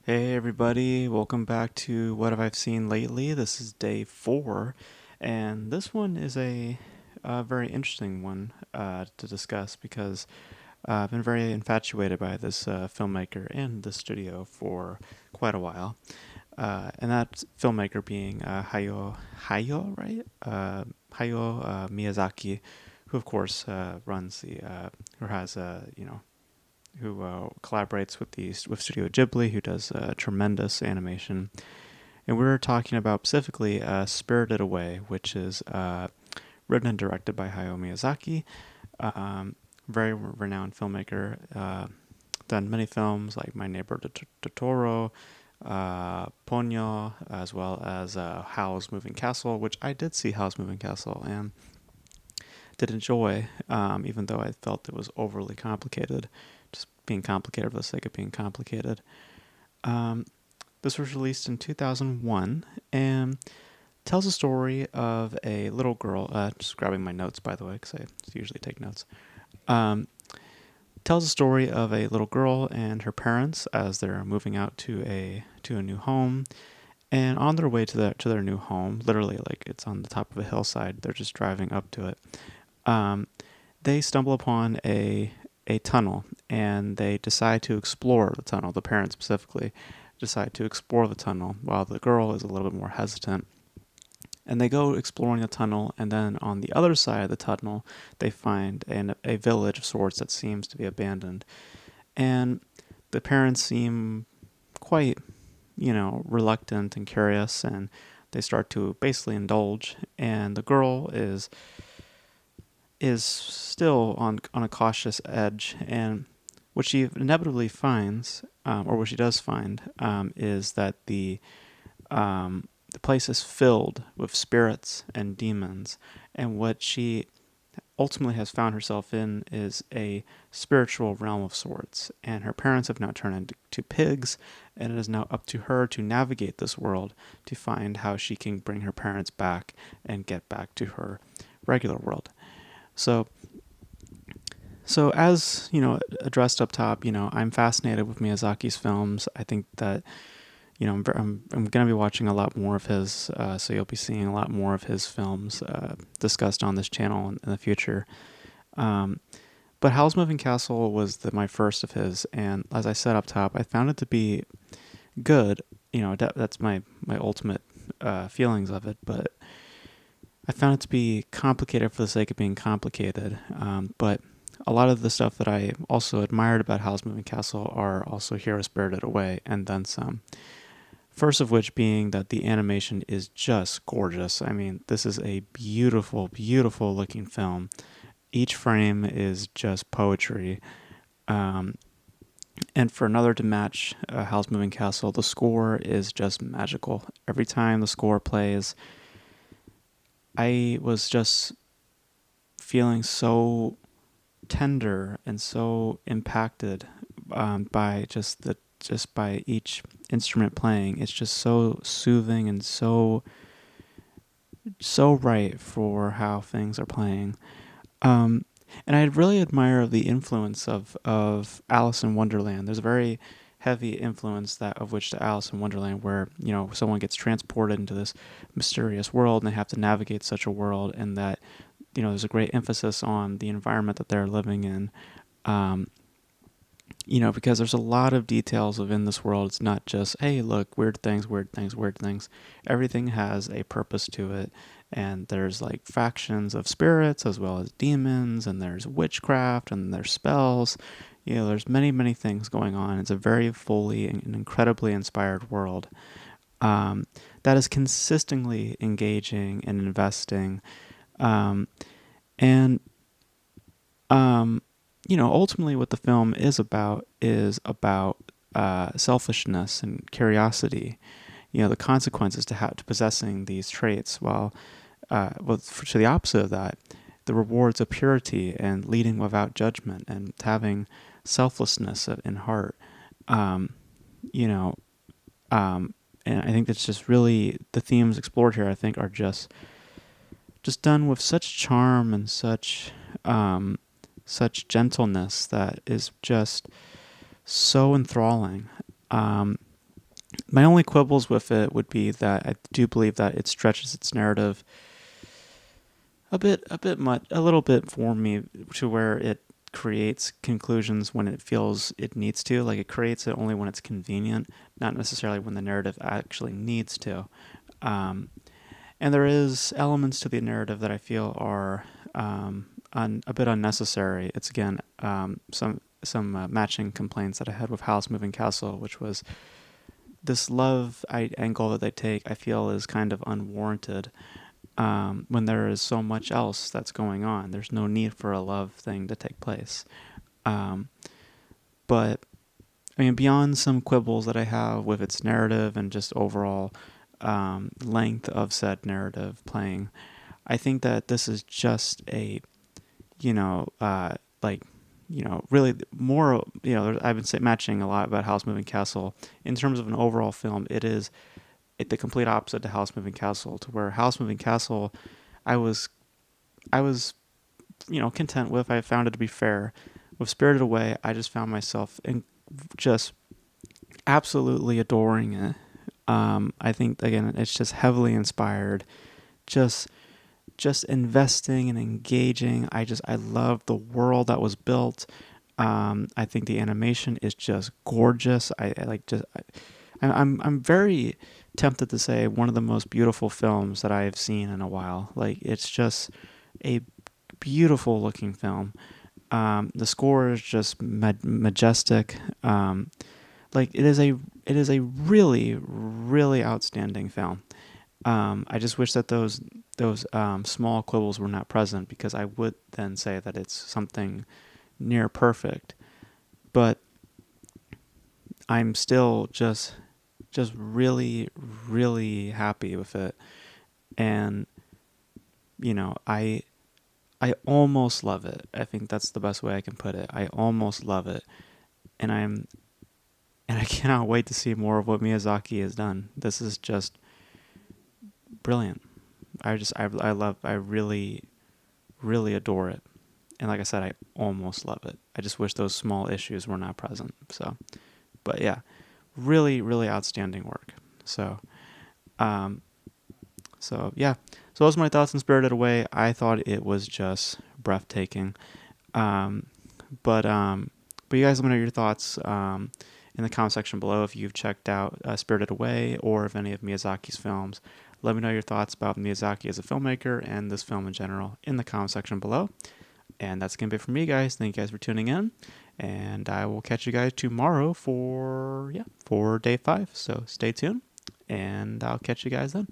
Hey everybody, welcome back to What Have I Seen Lately. This is day 4, and this one is a very interesting one to discuss because I've been very infatuated by this filmmaker and the studio for quite a while. And that filmmaker being Hayao, right? Hayao Miyazaki, who of course runs or has who collaborates with Studio Ghibli, who does tremendous animation. And we were talking about specifically Spirited Away, which is written and directed by Hayao Miyazaki, um, very renowned filmmaker. Done many films like My Neighbor Totoro, Ponyo, as well as Howl's Moving Castle, which I did see Howl's Moving Castle and did enjoy, even though I felt it was overly complicated, just being complicated for the sake of being complicated. Um, this was released in 2001 and tells a story of a little girl. Just grabbing my notes, by the way, because I usually take notes. Um, Tells a story of a little girl and her parents as they're moving out to a new home. And on their way to their new home, literally like it's on the top of a hillside, they're just driving up to it. Um, they stumble upon a tunnel and they decide to explore the tunnel. The parents specifically decide to explore the tunnel while the girl is a little bit more hesitant. And they go exploring the tunnel, and then on the other side of the tunnel, they find a village of sorts that seems to be abandoned. And the parents seem quite, reluctant and curious, and they start to basically indulge. And the girl is still on a cautious edge, and what she inevitably finds, or what she does find, is that the place is filled with spirits and demons, and what she ultimately has found herself in is a spiritual realm of sorts. And her parents have now turned into pigs, and it is now up to her to navigate this world to find how she can bring her parents back and get back to her regular world. So as addressed up top, I'm fascinated with Miyazaki's films. I think that I'm going to be watching a lot more of his, so you'll be seeing a lot more of his films discussed on this channel in the future. Um, but Howl's Moving Castle was my first of his, and as I said up top, I found it to be good. That's my ultimate feelings of it, but I found it to be complicated for the sake of being complicated. But a lot of the stuff that I also admired about Howl's Moving Castle are also here Spirited Away, and then some. First of which being that the animation is just gorgeous. I mean, this is a beautiful, beautiful looking film. Each frame is just poetry. Um, and for another to match Howl's Moving Castle, the score is just magical. Every time the score plays, I was just feeling so tender and so impacted by just by each instrument playing. It's just so soothing and so right for how things are playing. Um, and I really admire the influence of Alice in Wonderland. There's a very heavy influence that of which to Alice in Wonderland, where someone gets transported into this mysterious world and they have to navigate such a world, and that there's a great emphasis on the environment that they're living in. Um, because there's a lot of details within this world. It's not just, hey, look, weird things, weird things, weird things. Everything has a purpose to it. And there's like factions of spirits as well as demons, and there's witchcraft, and there's spells. There's many, many things going on. It's a very fully and incredibly inspired world that is consistently engaging and investing. Um, and um, ultimately what the film is about selfishness and curiosity. The consequences to possessing these traits, while to the opposite of that, the rewards of purity and leading without judgment and having selflessness in heart. Um, you know, and I think that's just really the themes explored here. I think are just done with such charm and such gentleness that is just so enthralling. Um, My only quibbles with it would be that I do believe that it stretches its narrative a little bit for me, to where it creates conclusions when it feels it needs to. Like, it creates it only when it's convenient, not necessarily when the narrative actually needs to. Um, and there is elements to the narrative that I feel are a bit unnecessary. It's again some matching complaints that I had with House Moving Castle, which was this angle that they take. I feel is kind of unwarranted when there is so much else that's going on. There's no need for a love thing to take place. Um, but I mean, beyond some quibbles that I have with its narrative and just overall length of said narrative playing, I think that this is just a, you know, like, really more, I've been matching a lot about House Moving Castle. In terms of an overall film, it is the complete opposite to House Moving Castle, to where House Moving Castle, I was, I was, content with. I found it to be fair. With Spirited Away, I just found myself just absolutely adoring it. I think again, it's just heavily inspired. Just investing and engaging. I love the world that was built. I think the animation is just gorgeous. I'm very tempted to say one of the most beautiful films that I've seen in a while. Like, it's just a beautiful looking film. The score is just majestic. Like, it is a really, really outstanding film. I just wish that those small quibbles were not present, because I would then say that it's something near perfect. But I'm still just really, really happy with it. And I almost love it. I think that's the best way I can put it. I almost love it. And I cannot wait to see more of what Miyazaki has done. This is just brilliant. I really, really adore it. And like I said, I almost love it. I just wish those small issues were not present. So, but yeah, really, really outstanding work. So, um, yeah. So those are my thoughts on Spirited Away. I thought it was just breathtaking. Um, but you guys, let me know your thoughts in the comment section below if you've checked out Spirited Away or if any of Miyazaki's films. Let me know your thoughts about Miyazaki as a filmmaker and this film in general in the comment section below. And that's going to be it for me, guys. Thank you guys for tuning in. And I will catch you guys tomorrow for day 5. So stay tuned, and I'll catch you guys then.